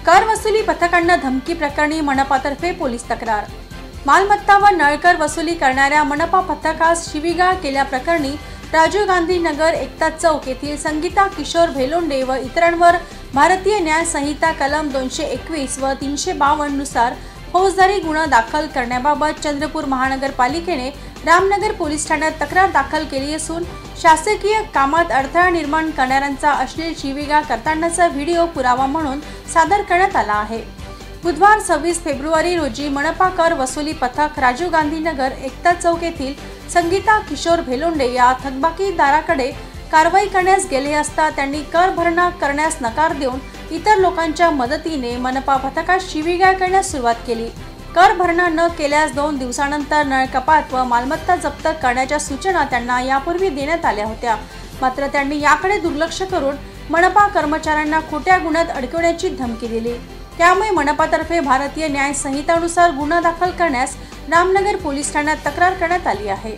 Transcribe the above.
कर वसुली पथकांना धमकी प्रकरणी मनपातर्फे पोलीस तक्रार। मालमत्ता व नळकर वसुली करणाऱ्या मनपा पथकास शिवीगाळ केल्याप्रकरणी राजीव गांधी नगर एकता चौक येथील संगीता किशोर भेलोंडे व इतरांवर भारतीय न्याय संहिता कलम 221 व 352 नुसार फौजदारी गुन्हा दाखल करण्याबाबत चंद्रपूर महानगरपालिकेने रामनगर पोलीस ठाण्यात तक्रार दाखल केली असून शासकीय कामात अडथळा निर्माण करणाऱ्यांचा अश्लील शिवीगाळ करतानाचा व्हिडिओ पुरावा म्हणून सादर करण्यात आला आहे। बुधवार 26 फेब्रुवारी रोजी मनपा कर वसुली पथक राजीव गांधी नगर एकता चौक येथील संगीता किशोर भेलोंडे या थकबाकीदाराकडे कारवाई करण्यास गेले असता त्यांनी कर भरणा करण्यास नकार देऊन इतर लोकांच्या मदतीने मनपा पथकास शिवीगाळ करण्यास सुरुवात केली। कर भरणा न केल्यास 2 दिवसानंतर नळ कपात व मालमत्ता जप्त करण्याच्या सूचना त्यांना यापूर्वी देण्यात आल्या होत्या, मात्र त्यांनी याकडे दुर्लक्ष करून मनपा कर्मचाऱ्यांना खोट्या गुन्ह्यात अडकवण्याची धमकी दिली। त्यामुळे मनपातर्फे भारतीय न्याय संहितानुसार गुन्हा दाखल करण्यास रामनगर पोलीस ठाण्यात तक्रार करण्यात आली आहे।